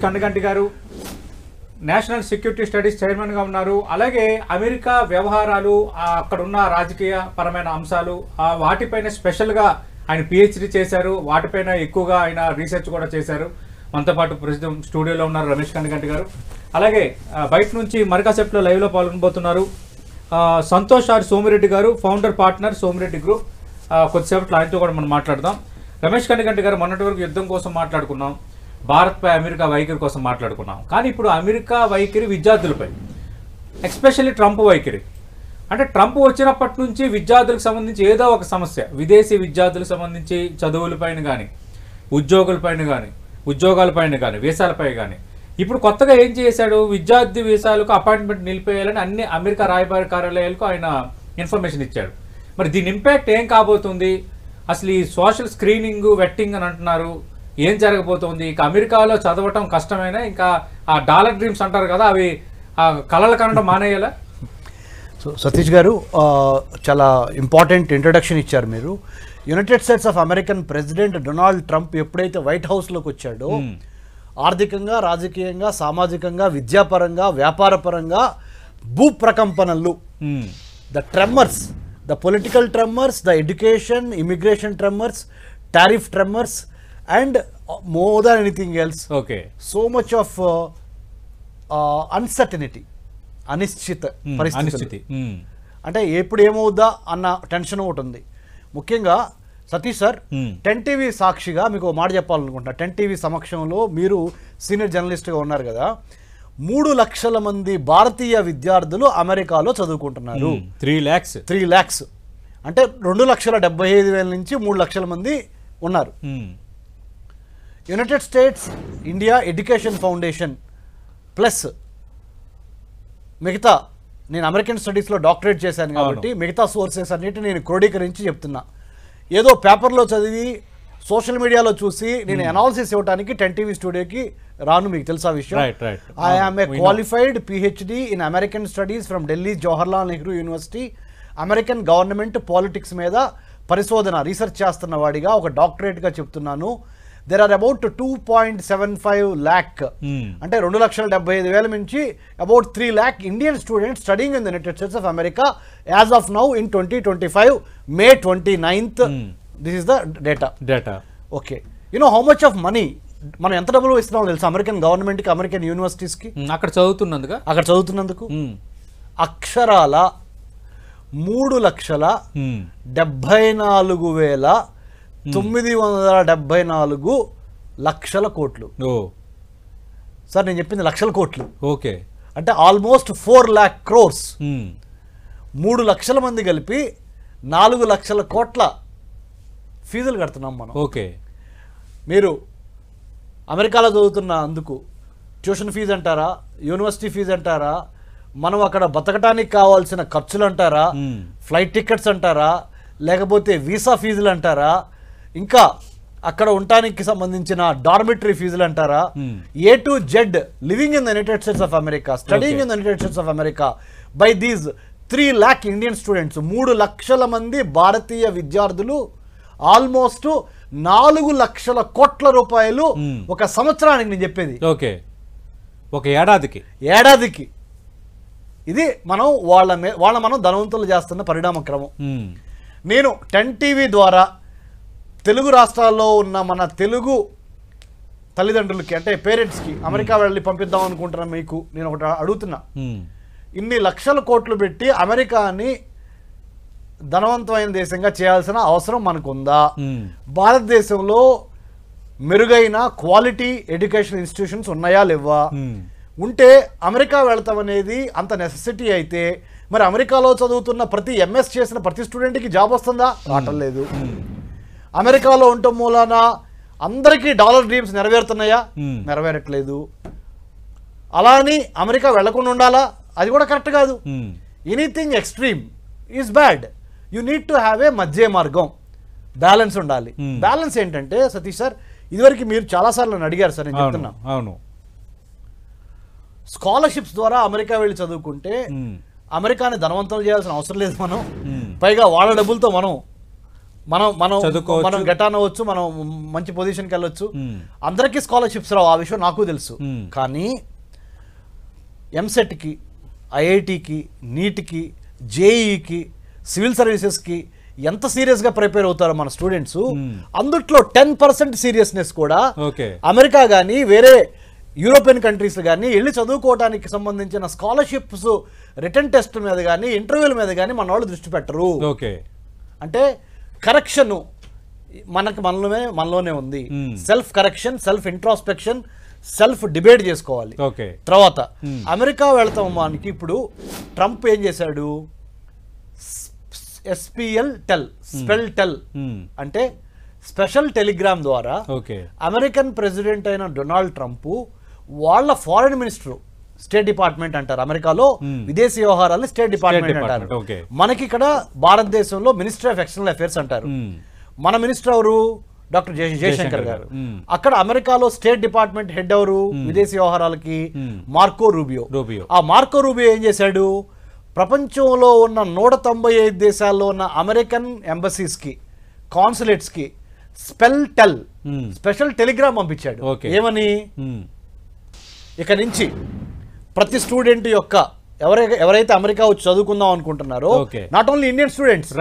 కన్నగంటి గారు national security studies చైర్మన్గా ఉన్నారు. అలాగే అమెరికా వ్యవహారాలు, అక్కడ ఉన్న రాజకీయ పరమైన అంశాలు వాటిపైన స్పెషల్గా ఆయన పిహెచ్డి చేశారు. వాటిపైన ఎక్కువగా ఆయన రీసెర్చ్ కూడా చేశారు. మనతో పాటు ప్రస్తుతం స్టూడియోలో ఉన్నారు రమేష్ కన్నగంటి గారు. అలాగే బయట నుంచి మరికాసేపులో లైవ్లో పాల్గొనబోతున్నారు సంతోష్ ఆర్ సోమిరెడ్డి గారు, ఫౌండర్ పార్ట్నర్ సోమిరెడ్డి గ్రూప్. కొద్దిసేపట్లో ఆయనతో కూడా మనం మాట్లాడదాం. రమేష్ కన్నగంటి గారు, మొన్నటి వరకు యుద్ధం కోసం మాట్లాడుకున్నాం, భారత్పై అమెరికా వైఖరి కోసం మాట్లాడుకున్నాం. కానీ ఇప్పుడు అమెరికా వైఖరి విద్యార్థులపై, ఎస్పెషల్లీ ట్రంప్ వైఖరి, అంటే ట్రంప్ వచ్చినప్పటి నుంచి విద్యార్థులకు సంబంధించి ఏదో ఒక సమస్య, విదేశీ విద్యార్థులకు సంబంధించి చదువులపైన కానీ, ఉద్యోగులపైన కానీ, ఉద్యోగాలపైన కానీ, వీసాలపై కానీ. ఇప్పుడు కొత్తగా ఏం చేశాడు, విద్యార్థి వీసాలకు అపాయింట్మెంట్ నిలిపేయాలని అన్ని అమెరికా రాయబార కార్యాలయాలకు ఆయన ఇన్ఫర్మేషన్ ఇచ్చాడు. మరి దీని ఇంపాక్ట్ ఏం కాబోతుంది? అసలు ఈ సోషల్ స్క్రీనింగ్, వెట్టింగ్ అని అంటున్నారు, ఏం జరగబోతోంది? ఇక అమెరికాలో చదవటం కష్టమైనా ఇంకా ఆ డాలర్ డ్రీమ్స్ అంటారు కదా, అవి కలలు కనడం మానేయాలా? సో సతీష్ గారు చాలా ఇంపార్టెంట్ ఇంట్రడక్షన్ ఇచ్చారు మీరు. United States of American president Donald Trump ఎప్పుడైతే వైట్ హౌస్లోకి వచ్చాడో ఆర్థికంగా, రాజకీయంగా, సామాజికంగా, విద్యాపరంగా, వ్యాపారపరంగా భూప్రకంపనలు, the tremors, the political tremors, the education, immigration tremors, tariff tremors, and more than anything else, okay, so much of uncertainty, అనిశ్చిత పరిస్థితి. అంటే ఎప్పుడు ఏమవుద్దా అన్న టెన్షన్ ఒకటి ఉంది. ముఖ్యంగా సతీష్ సార్, 10 టీవీ సాక్షిగా మీకు ఒక మాట చెప్పాలనుకుంటున్నా. 10 టీవీ సమక్షంలో మీరు సీనియర్ జర్నలిస్ట్గా ఉన్నారు కదా, 3 లక్షల మంది భారతీయ విద్యార్థులు అమెరికాలో చదువుకుంటున్నారు. 3 lakhs అంటే 2,75,000 నుంచి 3 లక్షల మంది ఉన్నారు. United states India education foundation plus మిగతా, నేను అమెరికన్ స్టడీస్లో డాక్టరేట్ చేశాను కాబట్టి మిగతా సోర్సెస్ అన్నిటి నేను క్రోడీకరించి చెప్తున్నా. ఏదో పేపర్లో చదివి సోషల్ మీడియాలో చూసి నేను అనాలిసిస్ ఇవ్వడానికి 10 టీవీ స్టూడియోకి రాను, మీకు తెలుసా విషయం. I am a qualified PhD in American studies from Delhi Jawaharlal Nehru university. American government politics మీద పరిశోధన, రీసెర్చ్ చేస్తున్న వాడిగా ఒక డాక్టరేట్గా చెప్తున్నాను. there are about 2.75 lakh, అంటే 2,75,000 నుంచి about 3 lakh Indian students studying in the United States of America as of now in 2025 May 29th. This is the data. Okay, you know how much of money మనం ఎంత డబ్బులు ఇస్తున్నామో తెలుసా American గవర్నమెంట్కి, American యూనివర్సిటీస్కి? అక్కడ చదువుతున్నందుకు అక్షరాల 3,74,974 లక్షల కోట్లు. సార్ నేను చెప్పింది లక్షల కోట్లు. ఓకే, అంటే ఆల్మోస్ట్ 4 lakh crores. 3 లక్షల మంది కలిపి 4 లక్షల కోట్ల ఫీజులు కడుతున్నాం మనం. ఓకే, మీరు అమెరికాలో చదువుతున్న అందుకు ట్యూషన్ ఫీజు అంటారా, యూనివర్సిటీ ఫీజు అంటారా, మనం అక్కడ బతకటానికి కావాల్సిన ఖర్చులు అంటారా, ఫ్లైట్ టికెట్స్ అంటారా, లేకపోతే వీసా ఫీజులు అంటారా, ఇంకా అక్కడ ఉండటానికి సంబంధించిన డార్మిటరీ ఫీజులు అంటారా, A to Z living in the United States of America, studying in the United States of America by these 3 lakh Indian students, 3 లక్షల మంది భారతీయ విద్యార్థులు, ఆల్మోస్ట్ 4 లక్షల కోట్ల రూపాయలు ఒక సంవత్సరానికి. నేను చెప్పేది ఓకే, ఒక ఏడాదికి. ఇది మనం వాళ్ళ మనం ధనవంతులు చేస్తున్న పరిణామ క్రమం. నేను 10 టీవీ ద్వారా తెలుగు రాష్ట్రాల్లో ఉన్న మన తెలుగు తల్లిదండ్రులకి, అంటే పేరెంట్స్కి, అమెరికా వెళ్ళి పంపిద్దాం అనుకుంటున్నా మీకు నేను ఒకటి అడుగుతున్నా. ఇన్ని లక్షల కోట్లు పెట్టి అమెరికాని ధనవంతమైన దేశంగా చేయాల్సిన అవసరం మనకుందా? భారతదేశంలో మెరుగైన క్వాలిటీ ఎడ్యుకేషన్ ఇన్స్టిట్యూషన్స్ ఉన్నాయా లేవా? ఉంటే అమెరికా వెళ్తాం అనేది అంత నెసెసిటీ అయితే మరి అమెరికాలో చదువుతున్న ప్రతి ఎంఎస్ చేసిన ప్రతి స్టూడెంట్కి జాబ్ వస్తుందా? రావటం లేదు. అమెరికాలో ఉండటం మూలాన అందరికీ డాలర్ డ్రీమ్స్ నెరవేరుతున్నాయా? నెరవేరట్లేదు. అలా అని అమెరికా వెళ్లకుండా ఉండాలా? అది కూడా కరెక్ట్ కాదు. Anything extreme is bad. You need to have a మధ్య మార్గం, బ్యాలెన్స్ ఉండాలి. బ్యాలెన్స్ ఏంటంటే సతీష్ సార్, ఇదివరకు మీరు చాలాసార్లు నన్ను అడిగారు సార్, నేను చెప్తున్నా. అవును, స్కాలర్షిప్స్ ద్వారా అమెరికా వెళ్ళి చదువుకుంటే అమెరికాని ధనవంతులు చేయాల్సిన అవసరం లేదు మనం. పైగా వాళ్ళ డబ్బులతో మనం మనం చదువుకోవచ్చు. మనం గెటాన్ అవ్వచ్చు, మనం మంచి పొజిషన్కి వెళ్ళొచ్చు, అందరికీ స్కాలర్షిప్స్ రావు, ఆ విషయం నాకు తెలుసు. కానీ ఎంసెట్కి, ఐఐటికి, నీట్కి, జేఈకి, సివిల్ సర్వీసెస్కి ఎంత సీరియస్గా ప్రిపేర్ అవుతారో మన స్టూడెంట్స్, అందుట్లో 10% సీరియస్నెస్ కూడా అమెరికా కానీ వేరే యూరోపియన్ కంట్రీస్ కానీ వెళ్ళి చదువుకోవడానికి సంబంధించిన స్కాలర్షిప్స్ రిటర్న్ టెస్ట్ మీద కానీ ఇంటర్వ్యూల మీద కానీ మన వాళ్ళు దృష్టి పెట్టరు. అంటే కరెక్షన్ మనలోనే ఉంది. Self correction, self introspection, self debate చేసుకోవాలి. తర్వాత అమెరికా వెళ్తాం మనకి. ఇప్పుడు ట్రంప్ ఏం చేశాడు? SPL టెల్, స్పెల్ టెల్ అంటే స్పెషల్ టెలిగ్రామ్ ద్వారా అమెరికన్ ప్రెసిడెంట్ అయిన డొనాల్డ్ ట్రంప్ వాళ్ళ ఫారెన్ మినిస్టర్, స్టేట్ డిపార్ట్మెంట్ అంటారు అమెరికాలో, విదేశీ వ్యవహారాలు స్టేట్ డిపార్ట్మెంట్ అంటారు. మనకి ఇక్కడ భారతదేశంలో మినిస్ట్రీ ఆఫ్ ఎక్స్టర్నల్ అఫైర్స్ అంటారు. మన మినిస్టర్ ఎవరు? డాక్టర్ జయశంకర్ గారు. అక్కడ అమెరికాలో స్టేట్ డిపార్ట్మెంట్ హెడ్ ఎవరు విదేశీ వ్యవహారాలకి? Marco Rubio. ఆ మార్కో రూబియో ఏం చేశాడు? ప్రపంచంలో ఉన్న 195 దేశాల్లో ఉన్న అమెరికన్ ఎంబసీస్ కి, కాన్సులేట్స్ కి స్పెల్ టెల్, స్పెషల్ టెలిగ్రామ్ పంపించాడు. ఏమని? ఇక నుంచి ప్రతి స్టూడెంట్ యొక్క ఎవరైతే అమెరికా వచ్చి చదువుకుందాం అనుకుంటున్నారో, not only Indian students,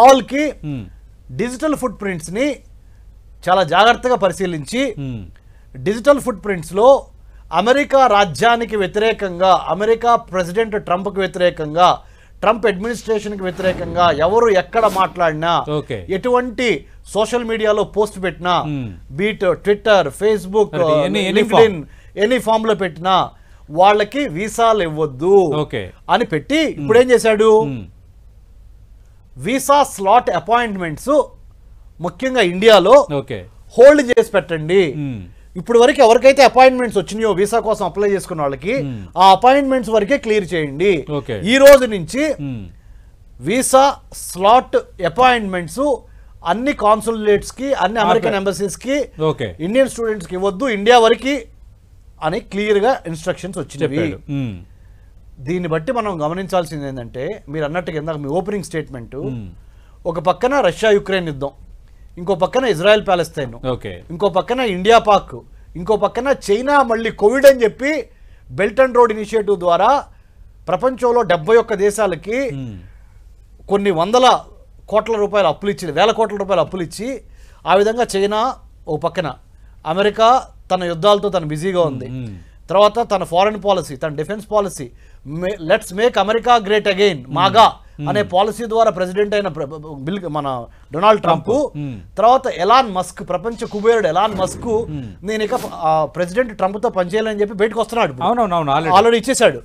all కి డిజిటల్ ఫుట్ ప్రింట్స్ ని చాలా జాగ్రత్తగా పరిశీలించి, డిజిటల్ ఫుట్ ప్రింట్స్ లో అమెరికా రాజ్యానికి వ్యతిరేకంగా, అమెరికా ప్రెసిడెంట్ ట్రంప్కి వ్యతిరేకంగా, ట్రంప్ అడ్మినిస్ట్రేషన్కి వ్యతిరేకంగా ఎవరు ఎక్కడ మాట్లాడినా, ఎటువంటి సోషల్ మీడియాలో పోస్ట్ పెట్టినా, be it Twitter, Facebook, LinkedIn, any form లో పెట్టినా వాళ్ళకి వీసాలు ఇవ్వద్దు అని పెట్టి, ఇప్పుడు ఏం చేశాడు? వీసా స్లాట్ అపాయింట్మెంట్స్ ముఖ్యంగా ఇండియాలో హోల్డ్ చేసి పెట్టండి. ఇప్పుడు వరకు ఎవరికైతే అపాయింట్మెంట్స్ వచ్చినాయో వీసా కోసం అప్లై చేసుకున్న వాళ్ళకి, ఆ అపాయింట్మెంట్స్ వరకే క్లియర్ చేయండి. ఈ రోజు నుంచి వీసా స్లాట్ అపాయింట్మెంట్స్ అన్ని కాన్సులేట్స్ కి, అన్ని అమెరికన్ ఎంబసీస్ కి, ఇండియన్ స్టూడెంట్స్ కి ఇవ్వద్దు, ఇండియా వరకు అని క్లియర్ గా ఇన్స్ట్రక్షన్స్ వచ్చినవి. దీన్ని బట్టి మనం గమనించాల్సింది ఏంటంటే, మీరు అన్నట్టుగా ఇందాక మీ ఓపెనింగ్ స్టేట్మెంట్, ఒక పక్కన రష్యా యుక్రెయిన్ యుద్ధం, ఇంకో పక్కన ఇజ్రాయెల్ ప్యాలెస్తైన్, ఇంకో పక్కన ఇండియా పాక్, ఇంకో పక్కన చైనా మళ్ళీ కోవిడ్ అని చెప్పి బెల్ట్ అండ్ రోడ్ ఇనిషియేటివ్ ద్వారా ప్రపంచంలో 71 దేశాలకి కొన్ని వందల కోట్ల రూపాయలు అప్పులు ఇచ్చి, వేల కోట్ల రూపాయలు అప్పులు ఇచ్చి, ఆ విధంగా చైనా ఓ పక్కన, అమెరికా తన యుద్ధాలతో తను బిజీగా ఉంది. తర్వాత తన ఫారెన్ పాలసీ, తన defence policy, let's make America great again, MAGA అనే పాలసీ ద్వారా ప్రెసిడెంట్ అయిన మన డొనాల్డ్ ట్రంప్, తర్వాత ఎలాన్ మస్క్, ప్రపంచ కుబేరుడు ఎలాన్ మస్క్, నేను ఇక ప్రెసిడెంట్ ట్రంప్ తో పనిచేయాలని చెప్పి బయటకు వస్తున్నాడు. ఆల్రెడీ ఇచ్చేసాడు,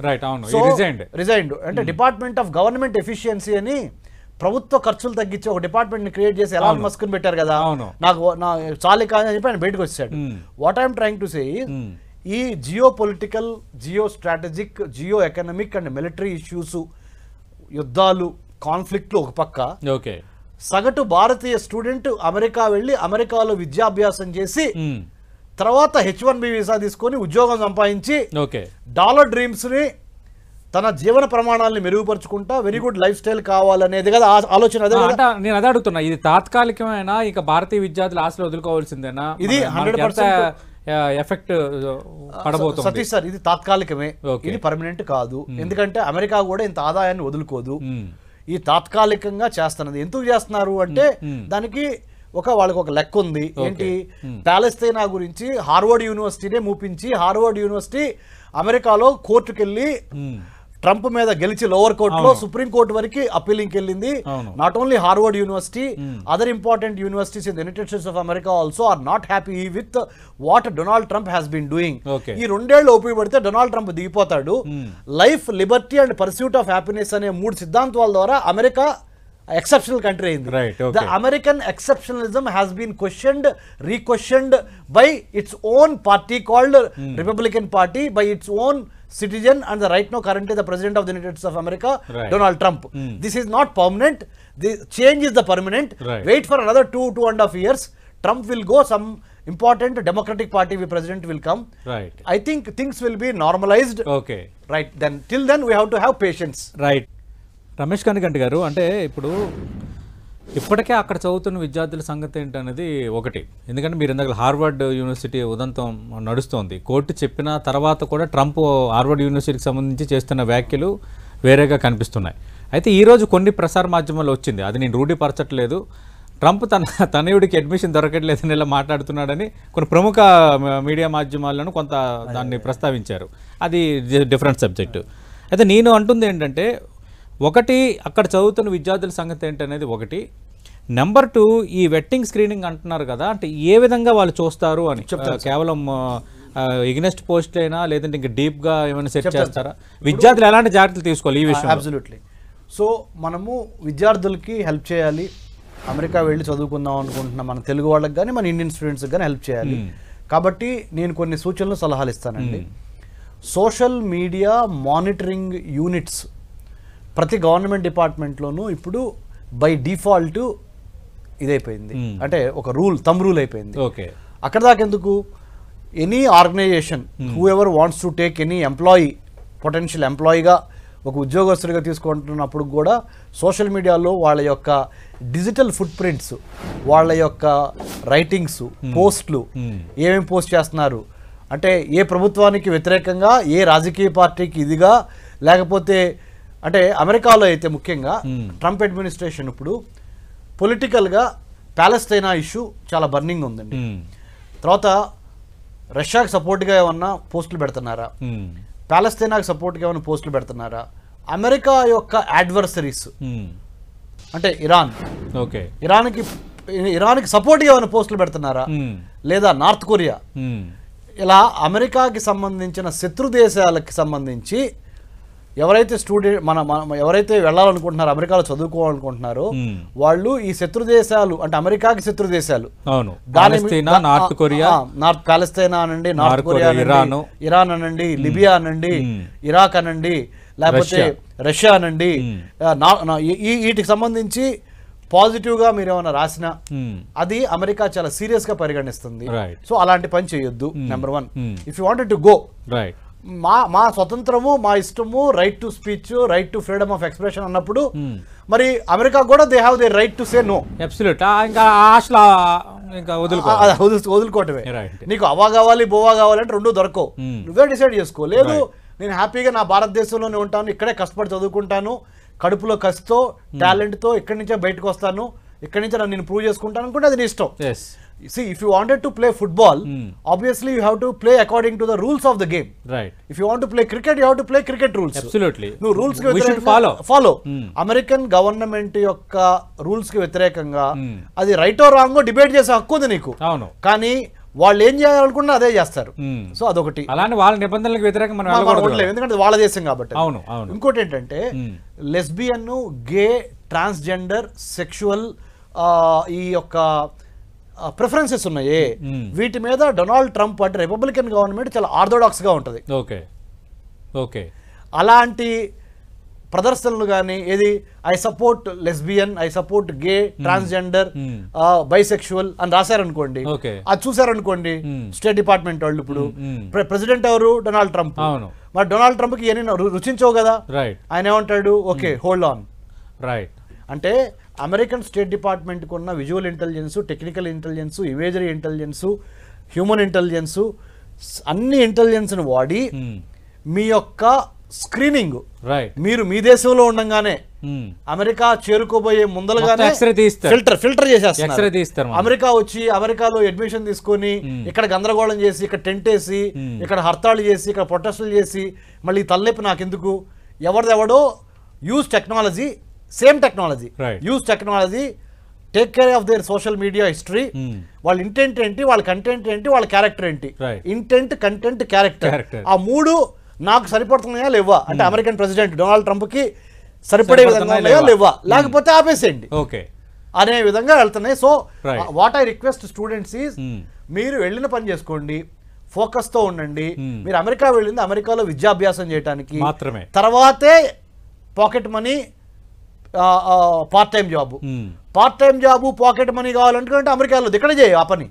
రిజైన్డ్. అంటే డిపార్ట్మెంట్ ఆఫ్ గవర్నమెంట్ ఎఫిషియన్సీ అని ప్రభుత్వ ఖర్చులు తగ్గించి ఒక డిపార్ట్మెంట్ ని క్రియేట్ చేసి ఎలాన్ మస్క్ ని పెట్టారు కదా, నాకు చాలే కాదని చెప్పి ఆయన బయటకు వచ్చాడు. What I'm trying to say, ఈ geopolitical, geostrategic, geoeconomic and military issues, యుద్ధాలు, కాన్ఫ్లిక్ట్లు ఒక పక్క, సగటు భారతీయ స్టూడెంట్ అమెరికా వెళ్ళి అమెరికాలో విద్యాభ్యాసం చేసి తర్వాత H1B వీసా తీసుకొని ఉద్యోగం సంపాదించి డాలర్ డ్రీమ్స్ ని, తన జీవన ప్రమాణాలను మెరుగుపరుచుకుంటా వెరీ గుడ్ లైఫ్ స్టైల్ కావాలనేది కదా ఆలోచన. నేను అదే అడుగుతున్నా, ఇది తాత్కాలికమైన, ఇక భారతీయ విద్యార్థులు ఆశలు వదులుకోవాల్సిందేనా? ఇది 100% ఎఫెక్ట్ పడబోతుంది సతీష్ సార్. ఇది తాత్కాలికమే, ఇది పర్మనెంట్ కాదు. ఎందుకంటే అమెరికా కూడా ఇంత ఆదాయాన్ని వదులుకోదు. ఈ తాత్కాలికంగా చేస్తున్నది. ఎందుకు చేస్తున్నారు అంటే దానికి వాళ్ళకి ఒక లెక్క ఉంది. ఏంటి? ప్యాలెస్తైనా గురించి హార్వర్డ్ యూనివర్సిటీనే మూపించి, హార్వర్డ్ యూనివర్సిటీ అమెరికాలో కోర్టుకు వెళ్ళి ట్రంప్ మీద గెలిచి లోవర్ కోర్టులో సుప్రీం కోర్టు వరకు అప్పీలింగ్కి వెళ్ళింది. Not only Harvard University, other important universities in the United States of America also are not happy with what Donald Trump has been doing. ఈ 2 ఏళ్ళు ఉపయోగపడితే డొనాల్డ్ ట్రంప్ దిగిపోతాడు. Life, liberty and pursuit of happiness అనే 3 సిద్ధాంతాల ద్వారా America exceptional country in the American exceptionalism has been questioned, re-questioned by its own party called Republican Party, by its own citizen and the right now currently the President of the United States of America, Donald Trump. This is not permanent. The change is the permanent. Wait for another 2.5 years. Trump will go, some important Democratic Party president will come. I think things will be normalized. Right. Then till then we have to have patience. Ramesh Kanikanti గారు, అంటే ఇప్పుడు ఇప్పటికే అక్కడ చదువుతున్న విద్యార్థుల సంగతి ఏంటనేది ఒకటి. ఎందుకంటే మీరు ఇందాక హార్వర్డ్ యూనివర్సిటీ ఉదంతం నడుస్తోంది. కోర్టు చెప్పిన తర్వాత కూడా ట్రంప్ హార్వర్డ్ యూనివర్సిటీకి సంబంధించి చేస్తున్న వ్యాఖ్యలు వేరేగా కనిపిస్తున్నాయి. అయితే ఈరోజు కొన్ని ప్రసార మాధ్యమాల్లో వచ్చింది, అది నేను రూఢిపరచట్లేదు, ట్రంప్ తనయుడికి అడ్మిషన్ దొరకట్లేదని ఇలా మాట్లాడుతున్నాడని కొన్ని ప్రముఖ మీడియా మాధ్యమాలను కొంత దాన్ని ప్రస్తావించారు. అది డిఫరెంట్ సబ్జెక్టు. అయితే నేను అంటుంది ఏంటంటే, ఒకటి అక్కడ చదువుతున్న విద్యార్థుల సంగతి ఏంటనేది ఒకటి. నెంబర్ 2, ఈ వెట్టింగ్ స్క్రీనింగ్ అంటున్నారు కదా, అంటే ఏ విధంగా వాళ్ళు చూస్తారు అని. కేవలం ఎగ్నెస్ట్ పోస్ట్ అయినా లేదంటే ఇంకా డీప్గా ఏమైనా సెట్ చేస్తారా? విద్యార్థులు ఎలాంటి జాగ్రత్తలు తీసుకోవాలి ఈ విషయం? అబ్సల్యూట్లీ. సో మనము విద్యార్థులకి హెల్ప్ చేయాలి. అమెరికా వెళ్ళి చదువుకుందాం అనుకుంటున్న మన తెలుగు వాళ్ళకి కానీ మన ఇండియన్ స్టూడెంట్స్కి కానీ హెల్ప్ చేయాలి. కాబట్టి నేను కొన్ని సూచనలు సలహాలు ఇస్తానండి. సోషల్ మీడియా మానిటరింగ్ యూనిట్స్ ప్రతి గవర్నమెంట్ డిపార్ట్మెంట్లోనూ ఇప్పుడు బై డిఫాల్ట్ ఇదైపోయింది, అంటే ఒక థంబ్ రూల్ అయిపోయింది. ఓకే, అక్కడ దాకా ఎందుకు, any organisation who ever wants to take any employee, potential ఎంప్లాయీగా ఒక ఉద్యోగస్తుడిగా తీసుకుంటున్నప్పుడు కూడా సోషల్ మీడియాలో వాళ్ళ యొక్క డిజిటల్ ఫుట్ ప్రింట్స్, వాళ్ళ యొక్క రైటింగ్స్, పోస్ట్లు ఏమేమి పోస్ట్ చేస్తున్నారు, అంటే ఏ ప్రభుత్వానికి వ్యతిరేకంగా, ఏ రాజకీయ పార్టీకి ఇదిగా, లేకపోతే అంటే అమెరికాలో అయితే ముఖ్యంగా ట్రంప్ అడ్మినిస్ట్రేషన్ ఇప్పుడు పొలిటికల్గా ప్యాలెస్తైనా ఇష్యూ చాలా బర్నింగ్ ఉందండి. తర్వాత రష్యాకి సపోర్ట్గా ఏమన్నా పోస్టులు పెడుతున్నారా, ప్యాలెస్తైనాకి సపోర్ట్గా ఏమైనా పోస్టులు పెడుతున్నారా, అమెరికా యొక్క అడ్వర్సరీస్ అంటే ఇరాన్, ఓకే, ఇరాన్కి సపోర్ట్గా ఏమైనా పోస్టులు పెడుతున్నారా, లేదా నార్త్ కొరియా, ఇలా అమెరికాకి సంబంధించిన శత్రు దేశాలకి సంబంధించి ఎవరైతే ఎవరైతే వెళ్ళాలనుకుంటున్నారో, అమెరికాలో చదువుకోవాలనుకుంటున్నారో వాళ్ళు ఈ శత్రు దేశాలు అంటే అమెరికాకి శత్రు దేశాలు, నార్త్ ప్యాలెస్తైనా అనండి, నార్త్ కొరియా, ఇరాన్ అనండి, లిబియా అనండి, ఇరాక్ అనండి, లేకపోతే రష్యా అనండి, వీటికి సంబంధించి పాజిటివ్గా మీరు ఏమైనా రాసినా అది అమెరికా చాలా సీరియస్గా పరిగణిస్తుంది. సో అలాంటి పని చేయొద్దు. Number 1, if you wanted to go, మా స్వతంత్రము, మా ఇష్టము, right to speech, right to freedom of expression అన్నప్పుడు మరి అమెరికా కూడా they have they right to say no. వదులుకోవటమే. నీకు అవా కావాలి, బోవా కావాలంటే రెండు దొరకవు, నువ్వే డిసైడ్ చేసుకో. లేదు నేను హ్యాపీగా నా భారతదేశంలోనే ఉంటాను, ఇక్కడే కష్టపడి చదువుకుంటాను, కడుపులో కసితో టాలెంట్తో ఇక్కడి నుంచే బయటకు వస్తాను, ఇక్కడి నుంచి నేను ప్రూవ్ చేసుకుంటాను అనుకుంటే అది నీ ఇష్టం. See, if you wanted to play football, obviously you have to play according to the rules of the game. Right. If you want to play cricket, you have to play cricket rules. Absolutely. No rules ki we should follow. American government yokka rules ki వ్యతిరేకంగా అది right ఓ రాంగో debate చేసే హక్కు ఉంది నీకు. అవును. కానీ వాళ్ళు ఏం చేయాలనుకున్నా అదే చేస్తారు. సో అదొకటి. అలానే వాళ్ళ నిబంధనలకు వ్యతిరేకంగా మనం వెళ్ళకూడదు, ఎందుకంటే వాళ్ళ దేశం కాబట్టి. అవును, అవును. ఇంకోటి ఏంటంటే లెస్బియన్, గే, ట్రాన్స్జెండర్, సెక్షువల్ ఈ యొక్క ప్రిఫరెన్సెస్ ఉన్నాయి, వీటి మీద డొనాల్డ్ ట్రంప్ అంటే రిపబ్లికన్ గవర్నమెంట్ చాలా ఆర్థోడాక్స్ గా ఉంటుంది. Okay, okay. అలాంటి ప్రదర్శనలు కానీ ఏది I support lesbian, I support gay, transgender, bisexual అని రాశారనుకోండి, అది చూసారనుకోండి స్టేట్ డిపార్ట్మెంట్ వాళ్ళు, ఇప్పుడు ప్రెసిడెంట్ ఎవరు, డొనాల్డ్ ట్రంప్. మరి డొనాల్డ్ ట్రంప్ కి ఏమైనా రుచించవు కదా, ఆయన ఏమంటాడు, ఓకే హోల్డ్ ఆన్. రైట్. అంటే అమెరికన్ స్టేట్ డిపార్ట్మెంట్కి ఉన్న visual intelligence, technical intelligence, imagery intelligence, human intelligence, అన్ని ఇంటెలిజెన్స్ని వాడి మీ యొక్క స్క్రీనింగ్, మీరు మీ దేశంలో ఉండగానే అమెరికా చేరుకోబోయే ముందలుగానే ఫిల్టర్ చేసేస్తారు. అమెరికా వచ్చి అమెరికాలో అడ్మిషన్ తీసుకొని ఇక్కడ గందరగోళం చేసి, ఇక్కడ టెంట్ వేసి, ఇక్కడ హర్తాళు చేసి, ఇక్కడ ప్రొటెస్టులు చేసి, మళ్ళీ తలనొప్పి నాకెందుకు, ఎవరిదెవడో use technology, same technology, use technology, take care of their social media history, వాళ్ళ ఇంటెంట్ ఏంటి, వాళ్ళ కంటెంట్ ఏంటి, వాళ్ళ క్యారెక్టర్ ఏంటి, ఇంటెంట్, కంటెంట్, క్యారెక్టర్, ఆ మూడు నాకు సరిపడుతున్నాయా లేవా, అంటే అమెరికన్ ప్రెసిడెంట్ డొనాల్డ్ ట్రంప్ కి సరిపడే విధంగా ఉన్నాయా లేవా, లేకపోతే ఆపేసేయండి అనే విధంగా వెళ్తున్నాయి. So what I request students is, మీరు వెళ్ళిన పని చేసుకోండి, ఫోకస్ తో ఉండండి. మీరు అమెరికా వెళ్ళింది అమెరికాలో విద్యాభ్యాసం చేయడానికి మాత్రమే, తర్వాతే pocket money, part time job, pocket money కావాలనుకుంటే అమెరికాలో ఇక్కడ చేయ ఆ పని.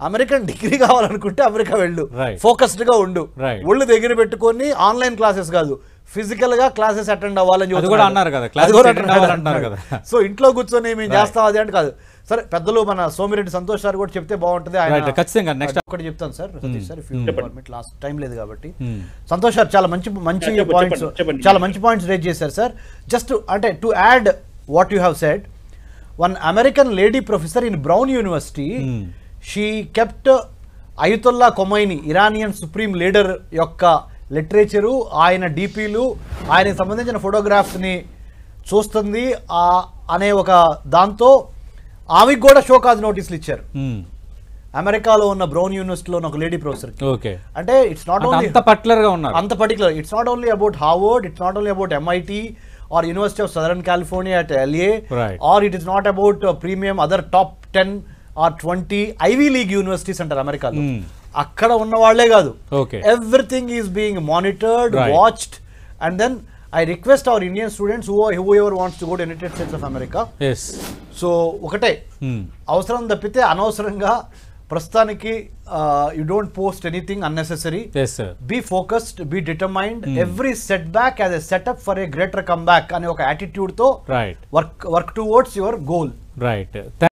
అమెరికన్ డిగ్రీ కావాలనుకుంటే అమెరికా వెళ్ళు, ఫోకస్డ్ గా ఉండు, ఒళ్ళు దగ్గర పెట్టుకొని ఆన్లైన్ క్లాసెస్ కాదు, ఫిజికల్ గా క్లాసెస్ అటెండ్ అవ్వాలని అది కూడా అన్నారు కదా, classes attend అవ్వాలంటున్నారు కదా. సో ఇంట్లో కూర్చొని మేము చేస్తాం అది అంటే కాదు సరే. పెద్దలు మన సోమిరెడ్డి సంతోష్ సార్ కూడా చెప్తే బాగుంటుంది. ఆయన ఖచ్చితంగా నెక్స్ట్ ఒకటి చెప్తాను sir, Satish sir, last time లేదు కాబట్టి. సంతోష్ సార్ చాలా మంచి పాయింట్స్, చాలా మంచి పాయింట్స్ రేజ్ చేశారు సార్. జస్ట్ అంటే to add what you have said, one American lady professor in Brown University, she kept Ayatollah Khomeini, Iranian supreme leader యొక్క లిటరేచరు, ఆయన డిపిలు, ఆయనకు సంబంధించిన ఫోటోగ్రాఫ్స్ని చూస్తుంది అనే ఒక దాంతో ఆమెకు కూడా షోకాజ్ నోటీసులు ఇచ్చారు అమెరికాలో ఉన్న బ్రౌన్ యూనివర్సిటీలో ఉన్న ఒక లేడీ ప్రొఫెసర్. అంటే ఇట్స్ నాట్ ఓన్లీ అంత పర్టికులర్ గా ఉన్నారు, అంత particular. It's not only about Harvard, it's not only about MIT or University of Southern California at LA, or it is not about premium other top 10 or 20 Ivy League universities అంటారు అమెరికాలో. అక్కడ ఉన్న వాళ్ళే కాదు, everything is being monitored, watched. And then I request our Indian students whoever wants to go to United States of America, so ఒకటే అవసరం తప్పితే అనవసరంగా ప్రస్తుతానికి you don't post anything unnecessary. Be focused, be determined. Every setback as a setup for a greater comeback అనే ఒక attitude తో work towards your goal.